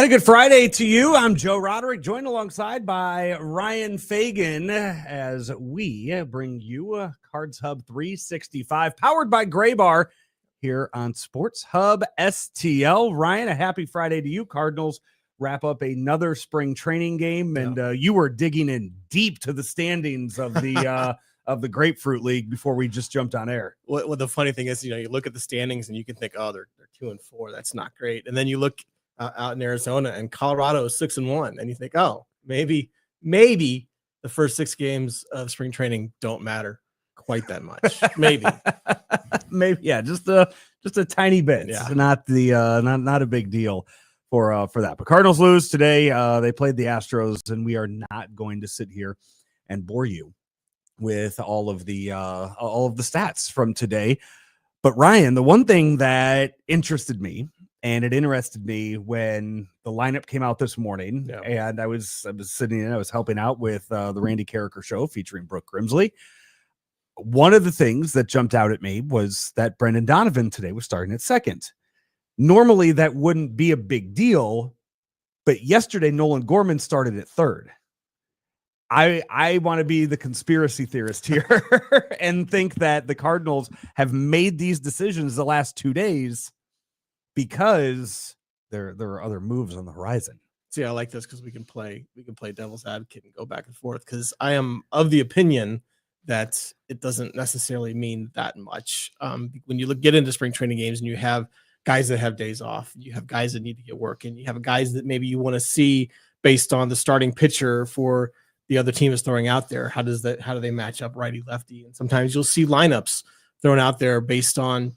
And a good Friday to you. I'm Joe Roderick, joined alongside by Ryan Fagan as we bring you Cards Hub 365, powered by Gray Bar here on Sports Hub STL. Ryan, a happy Friday to you. Cardinals wrap up another spring training game, and you were digging in deep to the standings of the Grapefruit League before we just jumped on air. Well, the funny thing is, you look at the standings and you can think, oh, they're 2-4. That's not great. And then you look out in Arizona and Colorado is 6-1, and you think, oh, maybe the first 6 games of spring training don't matter quite that much. Maybe, yeah, just a tiny bit. Yeah. Not not a big deal for that. But Cardinals lose today. They played the Astros, and we are not going to sit here and bore you with all of the stats from today. But Ryan, the one thing that interested me, and it interested me when the lineup came out this morning, and I was sitting in, I was helping out with the Randy Carricker show featuring Brooke Grimsley. One of the things that jumped out at me was that Brendan Donovan today was starting at second. Normally that wouldn't be a big deal, but yesterday Nolan Gorman started at third. I want to be the conspiracy theorist here and think that the Cardinals have made these decisions the last 2 days because there are other moves on the horizon. See, I like this because we can play devil's advocate and go back and forth, because I am of the opinion that it doesn't necessarily mean that much. When you get into spring training games and you have guys that have days off, you have guys that need to get work, and you have guys that maybe you want to see based on the starting pitcher for the other team is throwing out there. How do they match up righty lefty? And sometimes you'll see lineups thrown out there based on,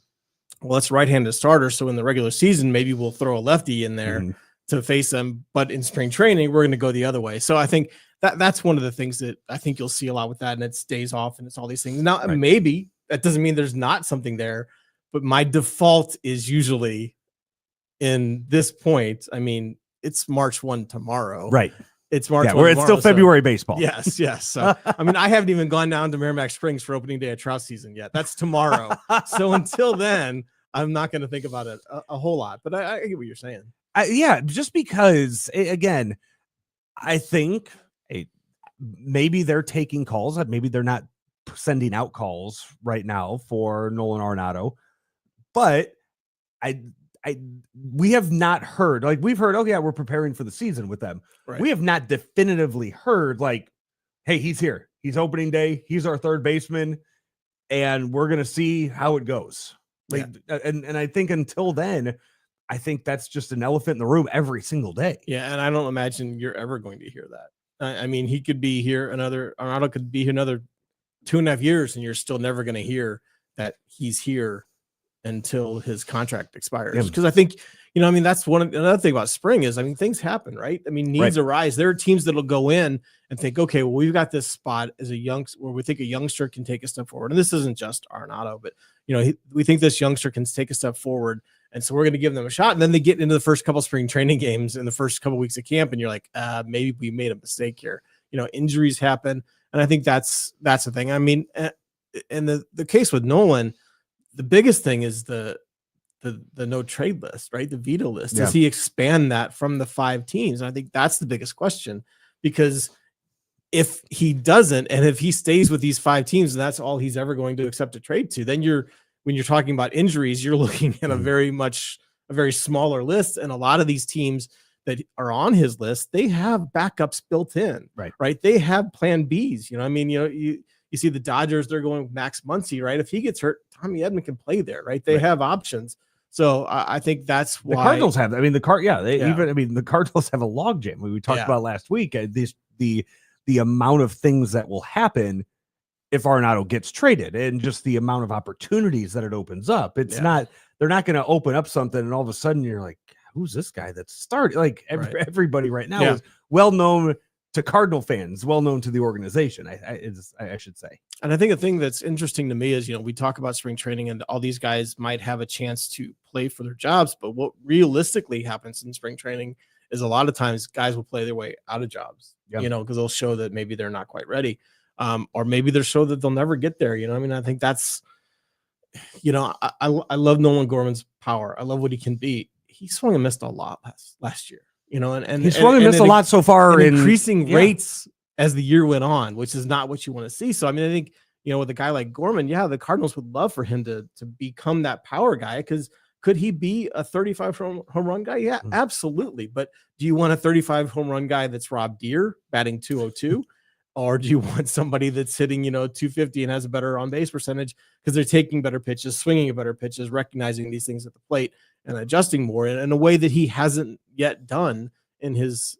well, it's right-handed starter, so in the regular season maybe we'll throw a lefty in there to face them, but in spring training we're going to go the other way. So I think that's one of the things that I think you'll see a lot with that, and it's days off and it's all these things. Now, maybe that doesn't mean there's not something there, but my default is usually in this point. I mean, it's March 1 tomorrow, right? It's March 1 where it's tomorrow, still February baseball. Yes. So I mean, I haven't even gone down to Merrimack Springs for opening day of trout season yet. That's tomorrow. So until then, I'm not going to think about it a whole lot, but I get what you're saying. Just because, again, I think maybe they're taking calls. Maybe they're not sending out calls right now for Nolan Arenado, but we have not heard, like, we've heard, oh yeah, we're preparing for the season with them. Right. We have not definitively heard, like, hey, he's here. He's opening day. He's our third baseman, and we're going to see how it goes. Like, and I think until then, I think that's just an elephant in the room every single day. Yeah, and I don't imagine you're ever going to hear that. I mean, he could be here Arenado could be here another 2.5 years, and you're still never going to hear that he's here until his contract expires. Because I think, I mean, that's another thing about spring is, I mean, things happen, right? I mean, needs arise. There are teams that'll go in and think, okay, well, we've got this spot as where we think a youngster can take a step forward. And this isn't just Arenado, but we think this youngster can take a step forward, and so we're going to give them a shot. And then they get into the first couple spring training games in the first couple weeks of camp, and you're like, maybe we made a mistake here. Injuries happen, and I think that's the thing. I mean, and the case with Nolan, the biggest thing is the no trade list, right? The veto list. Does he expand that from the 5 teams? And I think that's the biggest question, because if he doesn't, and if he stays with these 5 teams, and that's all he's ever going to accept a trade to, then when you're talking about injuries, you're looking at a very smaller list. And a lot of these teams that are on his list, they have backups built in, right? They have plan Bs. I mean, you see the Dodgers, they're going with Max Muncy, right? If he gets hurt, Tommy Edman can play there, right? They have options. So I think that's why the Cardinals have. I mean, the Cardinals have a logjam. We talked about last week. The amount of things that will happen if Arenado gets traded, and just the amount of opportunities that it opens up. It's not, they're not going to open up something and all of a sudden you're like, who's this guy that's started? Like everybody right now is well known to Cardinal fans, well known to the organization, I should say. And I think the thing that's interesting to me is, we talk about spring training and all these guys might have a chance to play for their jobs, but what realistically happens in spring training is a lot of times guys will play their way out of jobs, because they'll show that maybe they're not quite ready. Or maybe they're so that they'll never get there. I mean, I think that's, I love Nolan Gorman's power. I love what he can be. He swung and missed a lot last year. and he swung and missed a lot so far, in increasing rates as the year went on, which is not what you want to see. So, I mean, I think, with a guy like Gorman, the Cardinals would love for him to become that power guy, because could he be a 35 home run guy? Yeah, absolutely. But do you want a 35 home run guy that's Rob Deere batting 202? Or do you want somebody that's hitting, 250 and has a better on base percentage because they're taking better pitches, swinging at better pitches, recognizing these things at the plate and adjusting more in a way that he hasn't yet done in his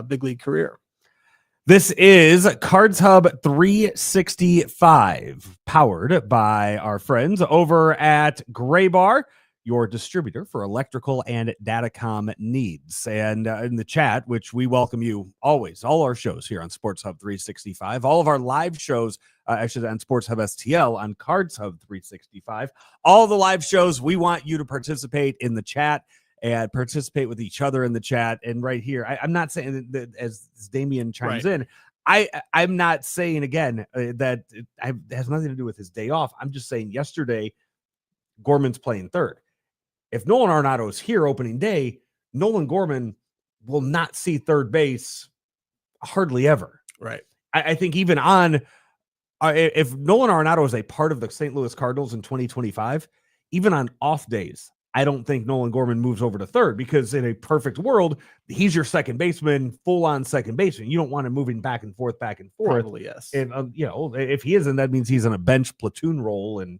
big league career? This is Cards Hub 365, powered by our friends over at Gray Bar, your distributor for electrical and datacom needs. And in the chat, which we welcome you always, all our shows here on Sports Hub 365, all of our live shows, actually on Sports Hub STL, on Cards Hub 365, all the live shows, we want you to participate in the chat and participate with each other in the chat. And right here, I'm not saying that, as Damian chimes in, I'm not saying again that it has nothing to do with his day off. I'm just saying yesterday, Gorman's playing third. If Nolan Arenado is here opening day, Nolan Gorman will not see third base hardly ever. Right. I think even on, if Nolan Arenado is a part of the St. Louis Cardinals in 2025, even on off days, I don't think Nolan Gorman moves over to third, because in a perfect world, he's your second baseman, full on second baseman. You don't want him moving back and forth. Probably, yes. And, if he isn't, that means he's in a bench platoon role, and,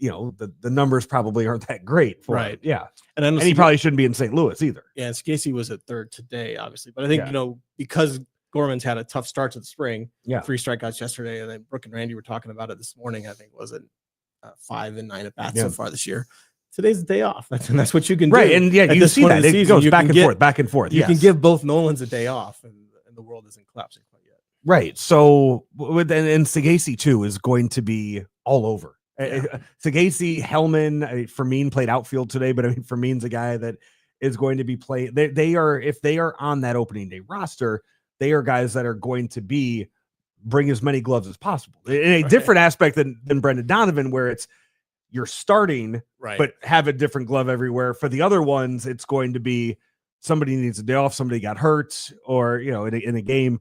the numbers probably aren't that great for him. Yeah. And he probably shouldn't be in St. Louis either. Yeah. And Casey was at third today, obviously. But I think, because Gorman's had a tough start to the spring, 3 strikeouts yesterday, and then Brooke and Randy were talking about it this morning. I think was it 5 and 9 at bats so far this year. Today's the day off. That's what you can do. Right. And you see that. It goes back and forth. You can give both Nolans a day off, and the world isn't collapsing quite yet. Right. So, and Sagasi, too, is going to be all over. Sagasi, Hellman, Fermin played outfield today, but I mean, Fermin's a guy that is going to be playing. They are, if they are on that opening day roster, they are guys that are going to bring as many gloves as possible. In a different aspect than Brendan Donovan, where it's, you're starting, but have a different glove everywhere. For the other ones, it's going to be somebody needs a day off, somebody got hurt, or, in a game,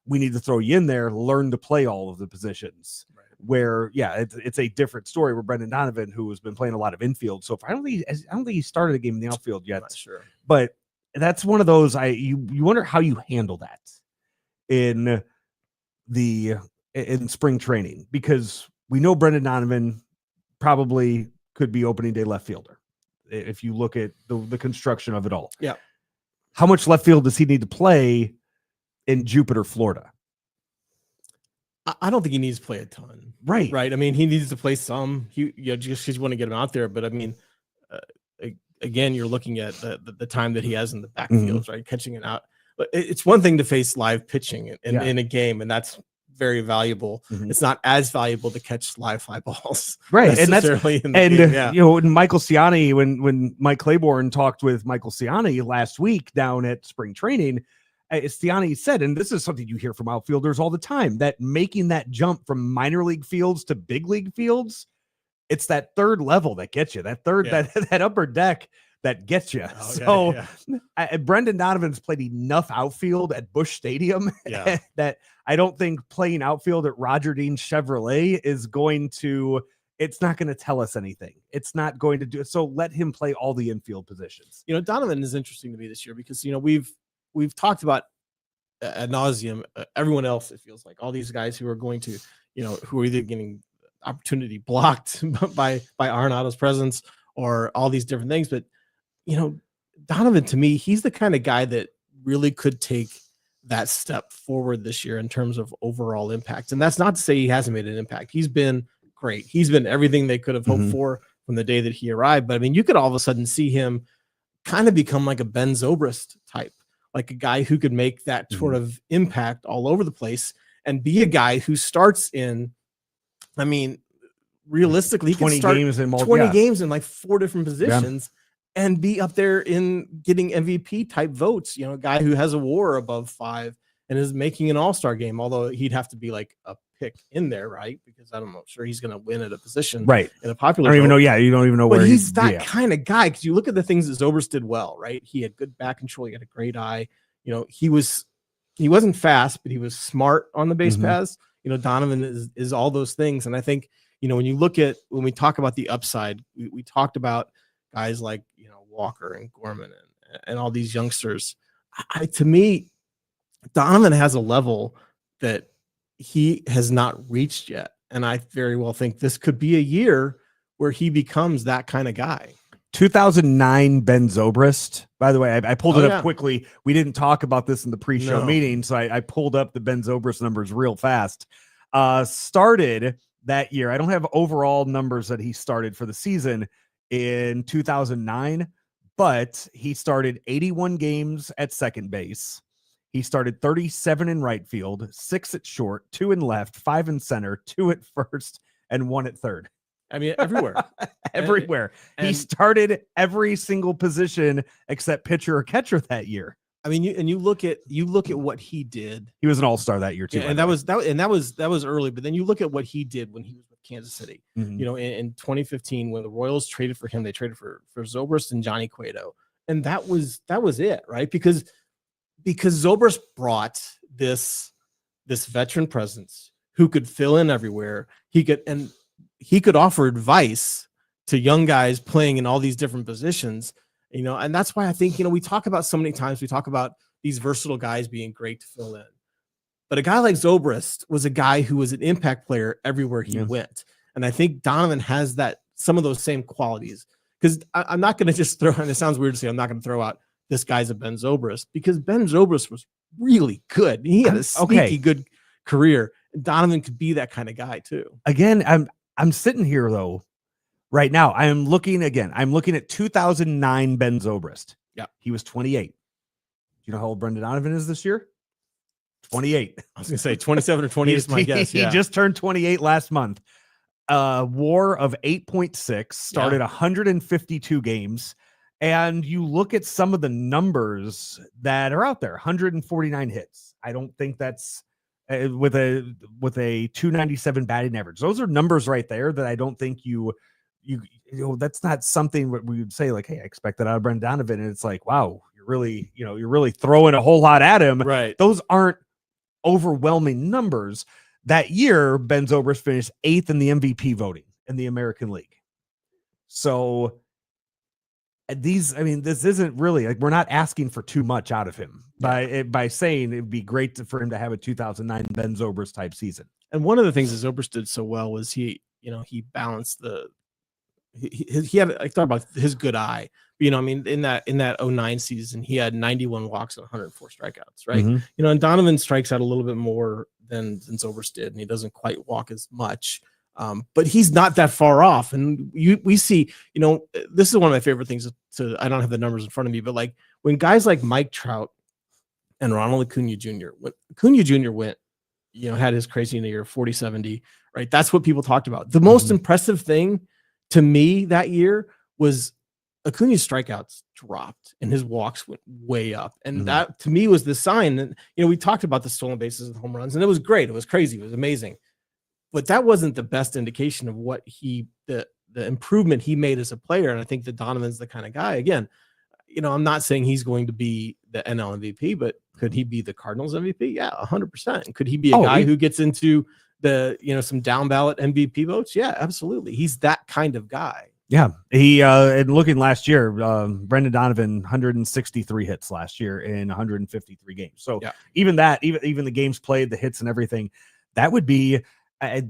we need to throw you in there, learn to play all of the positions. Right. Where, it's a different story where Brendan Donovan, who has been playing a lot of infield so far, I don't think he started a game in the outfield yet. I'm not sure. But that's one of those, you wonder how you handle that in spring training, because we know Brendan Donovan probably could be opening day left fielder if you look at the construction of it all. Yeah. How much left field does he need to play in Jupiter, Florida? I don't think he needs to play a ton. Right. I mean, he needs to play some. Just because you want to get him out there. But I mean, again, you're looking at the time that he has in the backfields, right? Catching it out. But it's one thing to face live pitching in a game, and that's very valuable. It's not as valuable to catch live fly balls, right? And that's when Michael Ciani, when Mike Claiborne talked with Michael Ciani last week down at spring training, Ciani said, and this is something you hear from outfielders all the time, that making that jump from minor league fields to big league fields, it's that third level that gets you, that third that upper deck that gets you. Brendan Donovan's played enough outfield at Busch Stadium that I don't think playing outfield at Roger Dean Chevrolet is going to, it's not going to tell us anything. It's not going to do it. So let him play all the infield positions. Donovan is interesting to me this year because, we've talked about ad nauseum, everyone else, it feels like all these guys who are going to, who are either getting opportunity blocked by Arenado's presence or all these different things. But, Donovan, to me, he's the kind of guy that really could take that step forward this year in terms of overall impact. And that's not to say he hasn't made an impact. He's been great. He's been everything they could have hoped for from the day that he arrived. But I mean, you could all of a sudden see him kind of become like a Ben Zobrist type, like a guy who could make that sort of impact all over the place and be a guy who starts in, I mean, realistically, he 20 can start games in 20 games in like 4 different positions. And be up there in getting MVP type votes, a guy who has a WAR above 5 and is making an all-star game, although he'd have to be like a pick in there, right? Because I'm not sure he's going to win at a position right in a popular. I don't even vote. know. Yeah, you don't even know But where he's that yeah. kind of guy, because you look at the things that Zobrist did well, right? He had good back control. He had a great eye. He wasn't fast, but he was smart on the base paths. Donovan is all those things. And I think, when we talk about the upside, we talked about guys like, Walker and Gorman and all these youngsters. To me, Donovan has a level that he has not reached yet. And I very well think this could be a year where he becomes that kind of guy. 2009 Ben Zobrist. By the way, I pulled it up quickly. We didn't talk about this in the pre-show meeting, so I pulled up the Ben Zobrist numbers real fast. Started that year. I don't have overall numbers that he started for the season in 2009, but he started 81 games at second base. He started 37 in right field, 6 at short, 2 in left, 5 in center, 2 at first, and 1 at third. I mean, everywhere. Everywhere. He started every single position except pitcher or catcher that year. I mean, you look at what he did. He was an all-star that year too. Yeah, and that was early. But then you look at what he did when he was with Kansas City. In 2015, when the Royals traded for him, they traded for Zobrist and Johnny Cueto, and that was it, right? Because Zobrist brought this veteran presence who could fill in everywhere. He could offer advice to young guys playing in all these different positions. And that's why I think, we talk about so many times, we talk about these versatile guys being great to fill in. But a guy like Zobrist was a guy who was an impact player everywhere he went. And I think Donovan has some of those same qualities. Because I'm not going to just throw, and it sounds weird to say, I'm not going to throw out this guy's a Ben Zobrist, because Ben Zobrist was really good. He had a sneaky good career. Donovan could be that kind of guy too. Again, I'm sitting here though. Right now, I'm looking at 2009 Ben Zobrist. Yeah. He was 28. Do you know how old Brendan Donovan is this year? 28. I was going to say 27 or 28 is my guess. He just turned 28 last month. WAR of 8.6, started 152 games. And you look at some of the numbers that are out there, 149 hits. I don't think that's with a 297 batting average. Those are numbers right there that I don't think that's not something what we would say like, hey, I expect that out of Brendan Donovan. And it's like, wow, you're really throwing a whole lot at him. Right. Those aren't overwhelming numbers. That year, Ben Zobrist finished 8th in the MVP voting in the American League. So this isn't really like, we're not asking for too much out of him by saying it'd be great for him to have a 2009 Ben Zobrist type season. And one of the things that Zobrist did so well was he balanced he had, I thought about his good eye. In that 09 season, he had 91 walks and 104 strikeouts, right? And Donovan strikes out a little bit more than Zobrist did, and he doesn't quite walk as much. But he's not that far off. And we see, this is one of my favorite things I don't have the numbers in front of me, but like when guys like Mike Trout and Ronald Acuna Jr., when Acuna Jr. went, had his crazy year, 40-70, right? That's what people talked about. The most impressive thing to me that year was Acuna's strikeouts dropped and his walks went way up. And that to me was the sign that, we talked about the stolen bases and home runs, and it was great. It was crazy. It was amazing. But that wasn't the best indication of what the improvement he made as a player. And I think that Donovan's the kind of guy, again, I'm not saying he's going to be the NL MVP, but could he be the Cardinals MVP? Yeah, 100%. Could he be a guy who gets into the, some down ballot MVP votes? Yeah, absolutely. He's that kind of guy. Yeah. He, and looking last year, Brendan Donovan, 163 hits last year in 153 games. So even the games played, the hits and everything, that would be, but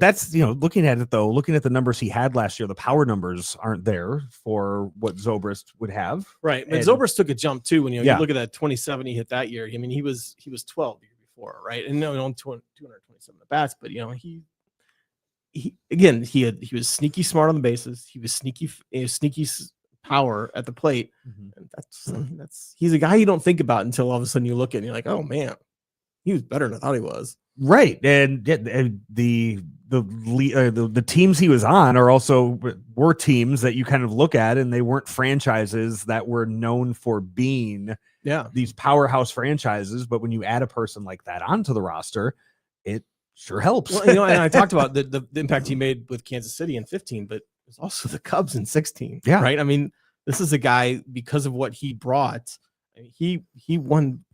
that's, looking at it though, looking at the numbers he had last year, the power numbers aren't there for what Zobrist would have. Right. But Zobrist took a jump too. When you look at that 27 he hit that year. I mean, he was 12 the year before, right? And on 227 at bats, but he was sneaky smart on the bases. He was sneaky power at the plate. And he's a guy you don't think about until all of a sudden you look at it and you're like, oh man, he was better than I thought he was. Right. And the teams he was on were teams that you kind of look at, and they weren't franchises that were known for being these powerhouse franchises. But when you add a person like that onto the roster, sure helps. Well, you know, and I talked about the impact he made with Kansas City in 15, but it's also the Cubs in 16. Yeah. Right. I mean, this is a guy, because of what he brought, he won.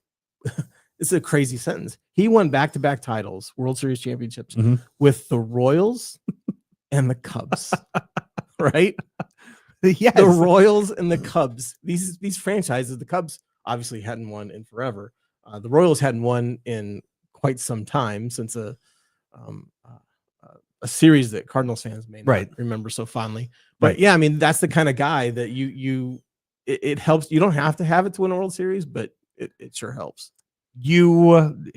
It's a crazy sentence. He won back-to-back titles, World Series championships with the Royals and the Cubs. Right? Yes. The Royals and the Cubs. These franchises, the Cubs obviously hadn't won in forever. The Royals hadn't won in quite some time, since a series that Cardinals fans may not remember so fondly. But yeah, I mean, that's the kind of guy that it helps. You don't have to have it to win a World Series, but it sure helps.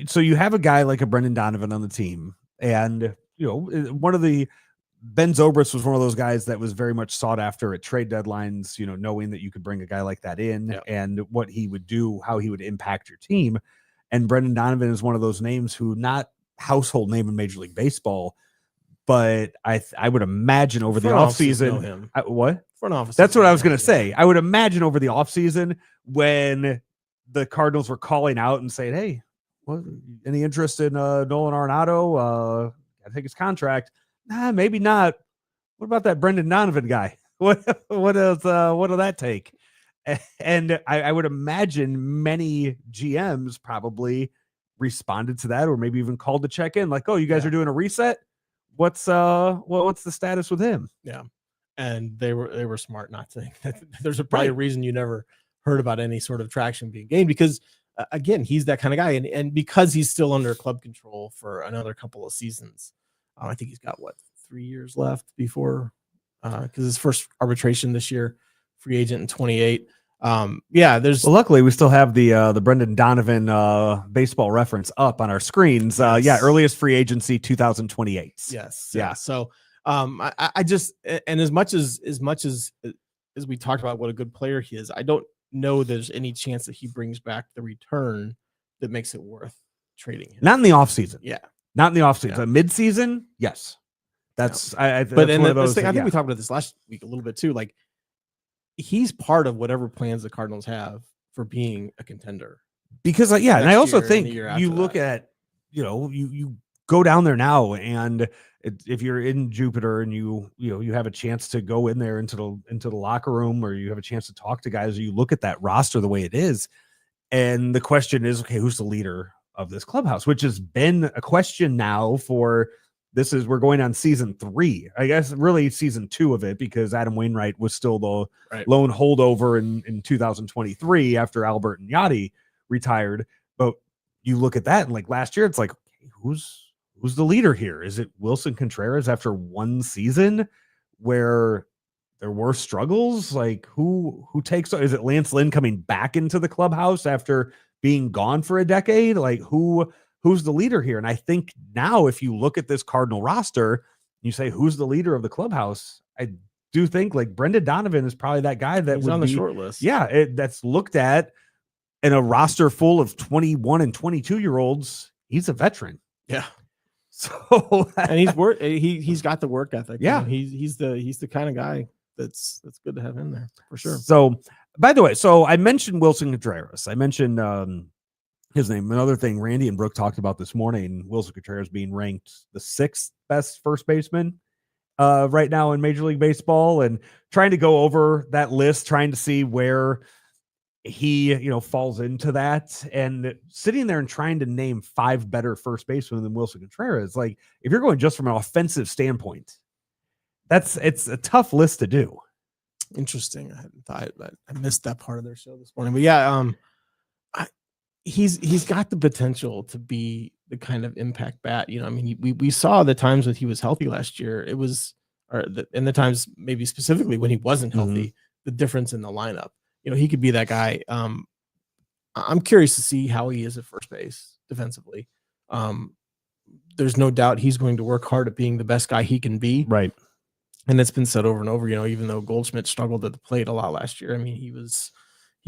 So you have a guy like a Brendan Donovan on the team, and one of the Ben Zobrist was one of those guys that was very much sought after at trade deadlines, knowing that you could bring a guy like that in and what he would do, how he would impact your team. And Brendan Donovan is one of those names who, not household name in Major League Baseball, but I would imagine over the offseason. What? Front office. That's what I was going to say. I would imagine over the offseason, when the Cardinals were calling out and saying, "Hey, any interest in Nolan Arenado? I think his contract." Nah, maybe not. What about that Brendan Donovan guy? What'll that take? And I would imagine many GMs probably responded to that, or maybe even called to check in, like, "Oh, you guys are doing a reset? What's the status with him?" Yeah, and they were smart not to. There's probably a reason you never heard about any sort of traction being gained, because again, he's that kind of guy, and because he's still under club control for another couple of seasons. I think he's got 3 years left before, because his first arbitration this year, free agent in 28. Luckily we still have the Brendan Donovan baseball reference up on our screens. Earliest free agency 2028. Yes. Yeah. So I just, and as much as we talked about what a good player he is, I don't know there's any chance that he brings back the return that makes it worth trading him. Not in the offseason. Yeah. Not in the offseason. Mid-season, yes. That's that's one of those things. I think we talked about this last week a little bit too. Like, he's part of whatever plans the Cardinals have for being a contender. Because and I also think you look at, you go down there now, and if you're in Jupiter and you have a chance to go in there into the locker room, or you have a chance to talk to guys, or you look at that roster the way it is, and the question is, okay, who's the leader of this clubhouse, which has been a question now for we're going on season 3, I guess, really season 2 of it, because Adam Wainwright was still the lone holdover in 2023 after Albert and Yachty retired. But you look at that, and like last year, it's like, okay, who's the leader here? Is it Wilson Contreras after one season where there were struggles? Like, who takes, is it Lance Lynn coming back into the clubhouse after being gone for a decade? Like, who's the leader here? And I think now, if you look at this Cardinal roster, you say, who's the leader of the clubhouse? I do think like Brendan Donovan is probably that guy that was on the short list. Yeah, that's looked at in a roster full of 21 and 22-year-olds. He's a veteran. Yeah. So and he's got the work ethic. Yeah, he's the kind of guy that's good to have in there for sure. So, by the way, I mentioned Wilson Contreras. I mentioned his name. Another thing Randy and Brooke talked about this morning, Wilson Contreras being ranked the 6th best first baseman right now in Major League Baseball, and trying to go over that list, trying to see where he falls into that, and sitting there and trying to name 5 better first basemen than Wilson Contreras. Like, if you're going just from an offensive standpoint, it's a tough list to do. Interesting. I hadn't thought, but I missed that part of their show this morning. But yeah, he's got the potential to be the kind of impact bat. I mean, we saw the times when he was healthy last year. It was, and the times maybe specifically when he wasn't healthy, the difference in the lineup. He could be that guy. I'm curious to see how he is at first base defensively. There's no doubt he's going to work hard at being the best guy he can be. Right. And it's been said over and over, even though Goldschmidt struggled at the plate a lot last year. I mean, he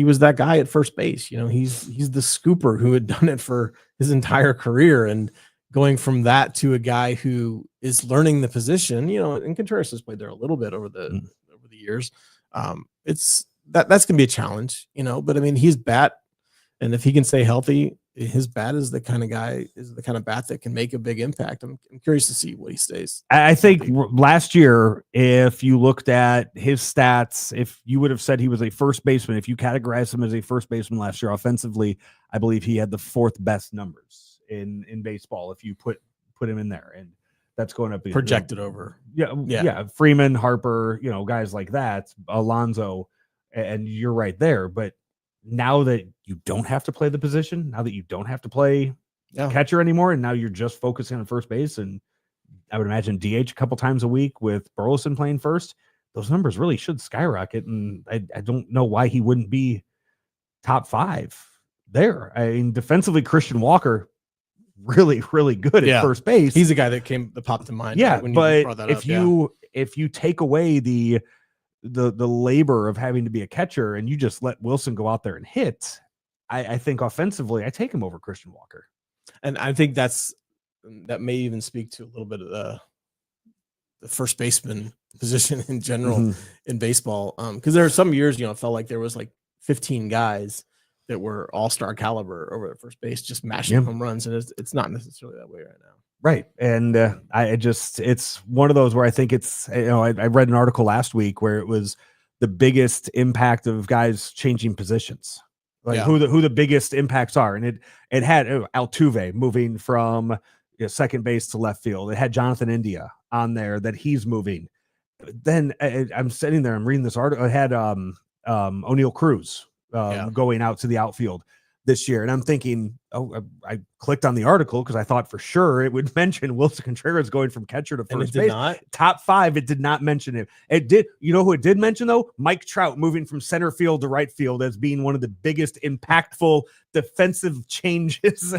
was that guy at first base. He's the scooper who had done it for his entire career, and going from that to a guy who is learning the position, and Contreras has played there a little bit over the years. That's going to be a challenge, but I mean, he's bat, and if he can stay healthy, his bat is the kind of bat that can make a big impact. I'm curious to see what he stays. I think last year, if you looked at his stats, if you would have said he was a first baseman, if you categorized him as a first baseman last year offensively, I believe he had the 4th best numbers in baseball if you put him in there. And that's going up projected over. Yeah. Freeman, Harper, guys like that, Alonso, and you're right there. But now that you don't have to play the position, now that you don't have to play catcher anymore, and now you're just focusing on first base, and I would imagine DH a couple times a week with Burleson playing first, those numbers really should skyrocket. And I don't know why he wouldn't be top 5 there. I mean, defensively, Christian Walker, really, really good at first base. He's a guy that popped to mind. Yeah, right, when but you brought that if you take away the labor of having to be a catcher and you just let Wilson go out there and hit, I think offensively, I take him over Christian Walker. And I think that may even speak to a little bit of the first baseman position in general in baseball. Because there are some years, it felt like there was like 15 guys that were all-star caliber over at first base, just mashing home runs. And it's not necessarily that way right now. Right. And it's one of those where I think it's, I read an article last week where it was the biggest impact of guys changing positions, like who the biggest impacts are. And it had Altuve moving from second base to left field. It had Jonathan India on there that he's moving. Then I'm sitting there, I'm reading this article. It had O'Neal Cruz going out to the outfield this year. And I'm thinking, I clicked on the article because I thought for sure it would mention Wilson Contreras going from catcher to first base. Top 5, it did not mention him. It did. You know who it did mention, though? Mike Trout moving from center field to right field as being one of the biggest impactful defensive changes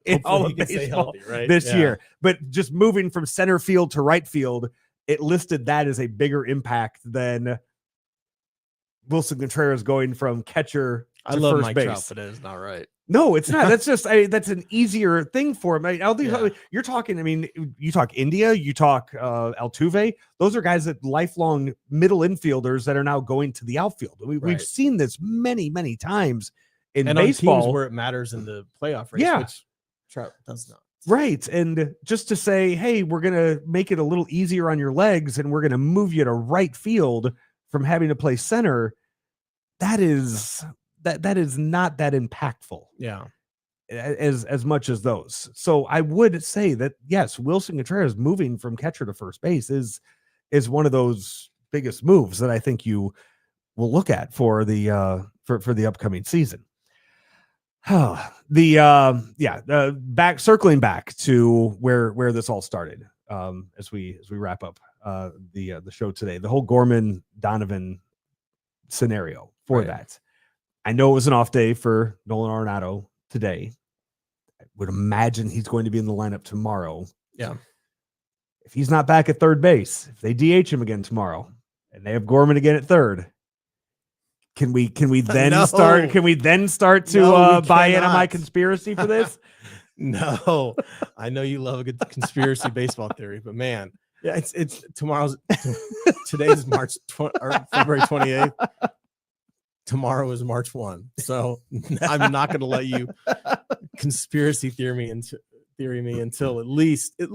in all of baseball this year. But just moving from center field to right field, it listed that as a bigger impact than Wilson Contreras going from catcher I love first Mike base. Trout, but it is not right. No, it's not. That's just that's an easier thing for him. You're talking. I mean, you talk India, you talk Altuve. Those are guys that lifelong middle infielders that are now going to the outfield. We've seen this many, many times in baseball, on teams where it matters in the playoff race. Which Trout does not. Right, and just to say, hey, we're gonna make it a little easier on your legs, and we're gonna move you to right field from having to play center. That is not that impactful. As much as those. So I would say that yes, Wilson Contreras moving from catcher to first base is one of those biggest moves that I think you will look at for the for the upcoming season. Circling back to where this all started, as we wrap up the show today, the whole Gorman Donovan scenario for that. I know it was an off day for Nolan Arenado today. I would imagine he's going to be in the lineup tomorrow. Yeah. If he's not back at third base, if they DH him again tomorrow and they have Gorman again at third, can we then start to buy in on my conspiracy for this? No. I know you love a good conspiracy baseball theory, but man, it's today's February 28th. Tomorrow is March 1. So I'm not going to let you conspiracy theory me until at least the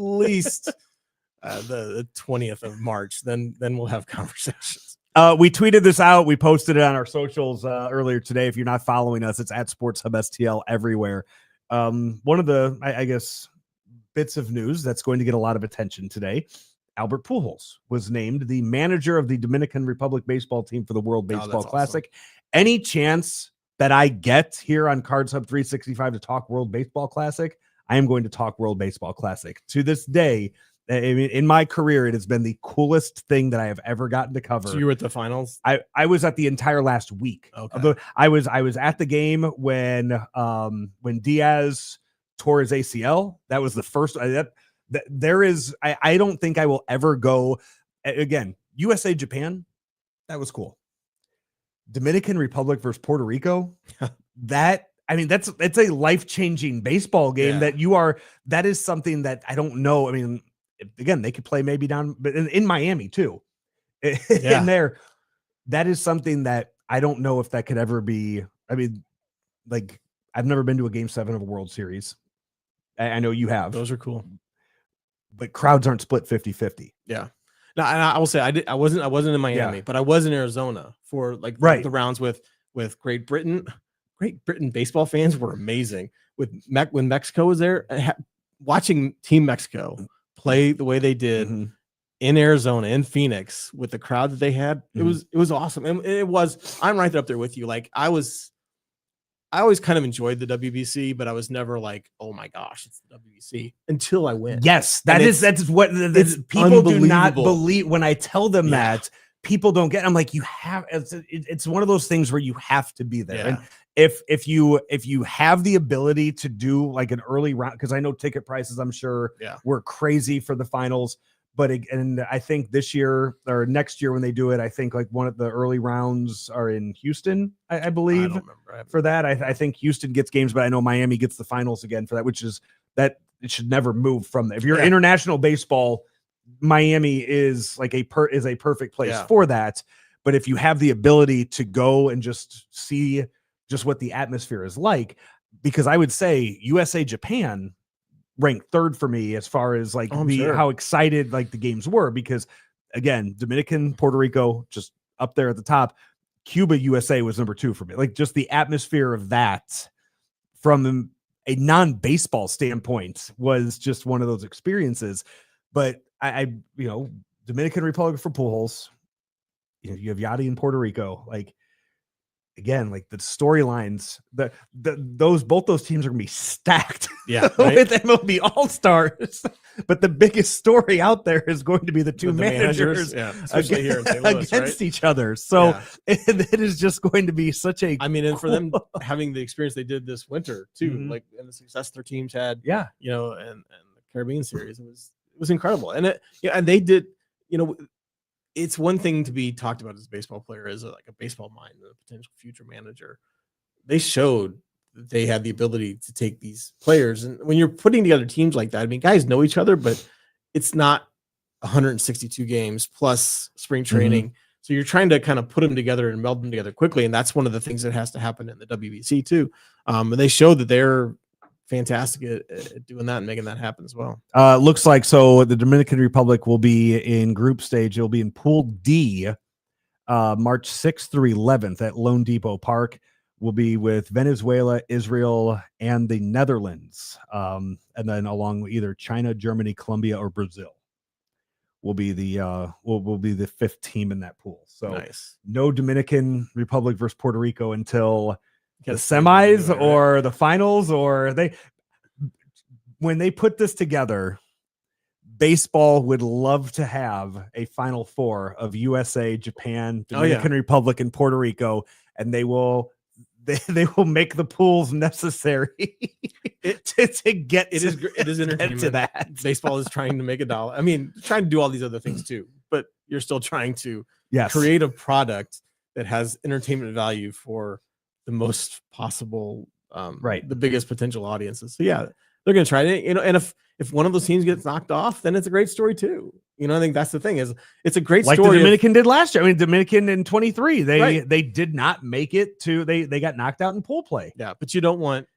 20th of March. Then we'll have conversations. We tweeted this out. We posted it on our socials earlier today. If you're not following us, it's at Sports Hub STL everywhere. One of the, I guess, bits of news that's going to get a lot of attention today. Albert Pujols was named the manager of the Dominican Republic baseball team for the World Baseball Classic. Awesome. Any chance that I get here on Cards Hub 365 to talk World Baseball Classic, I am going to talk World Baseball Classic. To this day, in my career, it has been the coolest thing that I have ever gotten to cover. So you were at the finals? I was at the entire last week. Okay. I was at the game when Diaz tore his ACL. That was the first. I don't think I will ever go again. USA Japan, that was cool. Dominican Republic versus Puerto Rico, it's a life-changing baseball game that is something that I don't know. I mean, again, they could play maybe down, but in Miami too. In there, that is something that I don't know if that could ever be. I mean, like I've never been to a Game 7 of a World Series. I know you have. Those are cool. But crowds aren't split 50-50. Yeah. Now, and I will say I wasn't in Miami, but I was in Arizona for like the rounds with Great Britain. Great Britain baseball fans were amazing. When Mexico was there, watching Team Mexico play the way they did in Arizona, in Phoenix, with the crowd that they had, it was awesome. And I'm right up there with you. Like I always kind of enjoyed the WBC, but I was never like, oh my gosh, it's the WBC until I went. Yes, that's what people do not believe when I tell them that. People don't get. I'm like, it's one of those things where you have to be there. And if you have the ability to do like an early round, because I know ticket prices, I'm sure were crazy for the finals. But I think this year or next year when they do it, I think like one of the early rounds are in Houston, I believe. I don't remember. For that. I think Houston gets games, but I know Miami gets the finals again for that, which is that it should never move from there. If you're international baseball, Miami is like a perfect place for that. But if you have the ability to go and just see just what the atmosphere is like, because I would say USA Japan ranked third for me as far as like how excited like the games were, because again, Dominican, Puerto Rico, just up there at the top. Cuba, USA was number 2 for me. Like just the atmosphere of that from a non-baseball standpoint was just one of those experiences. But I Dominican Republic for pool holes, you have Yachty in Puerto Rico, like, again, like the storylines, both those teams are gonna be stacked with MLB All-Stars. But the biggest story out there is going to be the two managers especially here in St. Louis, against each other. So it is just going to be such a and for them having the experience they did this winter too, like and the success their teams had, and the Caribbean series, it was incredible. And and they did, it's one thing to be talked about as a baseball player, as like a baseball mind, a potential future manager. They showed that they had the ability to take these players. And when you're putting together teams like that, I mean, guys know each other, but it's not 162 games plus spring training. So you're trying to kind of put them together and meld them together quickly. And that's one of the things that has to happen in the WBC too. And they showed that they're fantastic at doing that and making that happen as well. Looks like so the Dominican Republic will be in group stage. It'll be in Pool D, March 6th through 11th at Lone Depot Park. Will be with Venezuela, Israel, and the Netherlands, and then along with either China, Germany, Colombia, or Brazil. Will be the will be the 5th team in that pool. So no Dominican Republic versus Puerto Rico until the semis or the finals, or when they put this together, baseball would love to have a Final Four of USA, Japan, Dominican Republic, and Puerto Rico, and they will make the pools necessary to get it is entertainment to that. Baseball is trying to make a dollar. I mean, trying to do all these other things too, but you're still trying to create a product that has entertainment value for the most possible, the biggest potential audiences. So they're going to try it, and if one of those teams gets knocked off, then it's a great story too. I think that's the thing, is it's a great story. Like the Dominican did last year. I mean, Dominican in 23, they did not make it to, they got knocked out in pool play. Yeah. But you don't want,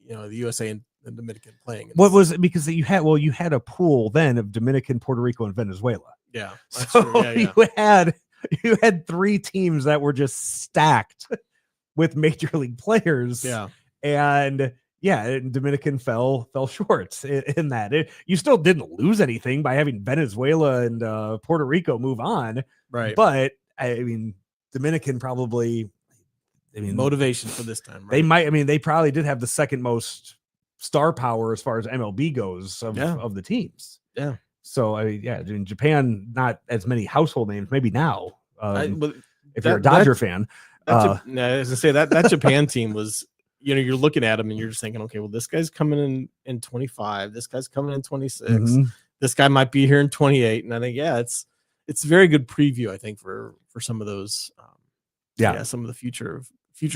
the USA and the Dominican playing. What was it? Because you had a pool then of Dominican, Puerto Rico, and Venezuela. Yeah. So you had 3 teams that were just stacked with major league players. Yeah. And Dominican fell short in that. You still didn't lose anything by having Venezuela and Puerto Rico move on. Right. But I mean, Dominican probably, motivation for this time. Right? They probably did have the second most star power as far as MLB goes of the tees. Yeah. So in Japan, not as many household names, maybe now. If you're a Dodger fan. As I say, that Japan team was, you're looking at them and you're just thinking, okay, well, this guy's coming in 25, this guy's coming in 26, this guy might be here in 28. And I think, it's a very good preview, I think, for some of those, some of the future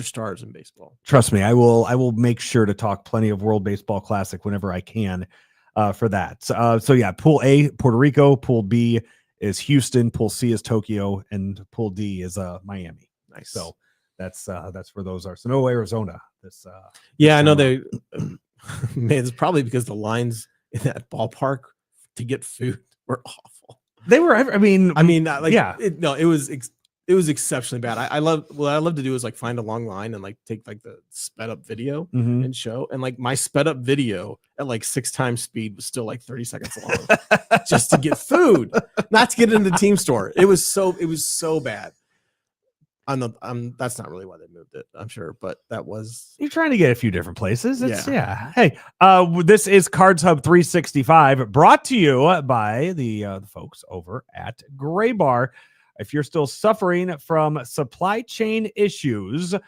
stars in baseball. Trust me, I will make sure to talk plenty of World Baseball Classic whenever I can for that. So Pool A, Puerto Rico, Pool B is Houston, Pool C is Tokyo, and Pool D is Miami. Nice. So That's where those are. So no Arizona. I know they. Man, it's probably because the lines in that ballpark to get food were awful. They were. I mean, it was exceptionally bad. I love what I love to do is like find a long line and like take like the sped up video and show. And like my sped up video at like 6 times speed was still like 30 seconds long just to get food, not to get into the team store. It was so bad. That's not really why they moved it, I'm sure, but that was. You're trying to get a few different places. Hey, this is Cards Hub 365 brought to you by the folks over at Gray Bar. If you're still suffering from supply chain issues, or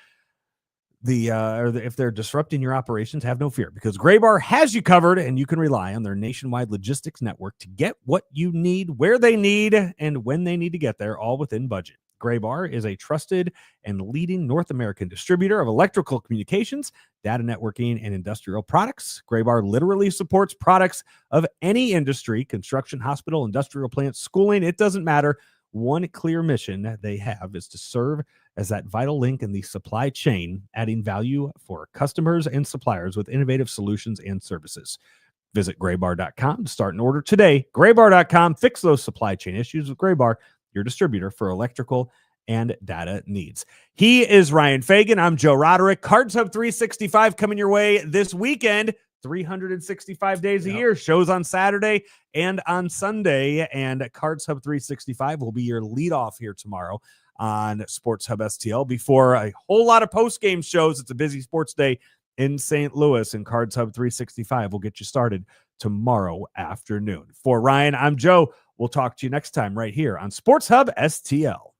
if they're disrupting your operations, have no fear, because Gray Bar has you covered, and you can rely on their nationwide logistics network to get what you need, where they need, and when they need to get there, all within budget. Gray Bar is a trusted and leading North American distributor of electrical communications, data networking, and industrial products. Gray Bar literally supports products of any industry: construction, hospital, industrial plants, schooling. It doesn't matter. One clear mission they have is to serve as that vital link in the supply chain, adding value for customers and suppliers with innovative solutions and services. Visit graybar.com to start an order today. Graybar.com. Fix those supply chain issues with Gray Bar, your distributor for electrical and data needs. He is Ryan Fagan. I'm Joe Roderick. Cards Hub 365 coming your way this weekend. 365 days a year. Shows on Saturday and on Sunday. And Cards Hub 365 will be your leadoff here tomorrow on Sports Hub STL before a whole lot of post-game shows. It's a busy sports day in St. Louis, and Cards Hub 365 will get you started tomorrow afternoon. For Ryan, I'm Joe. We'll talk to you next time right here on Sports Hub STL.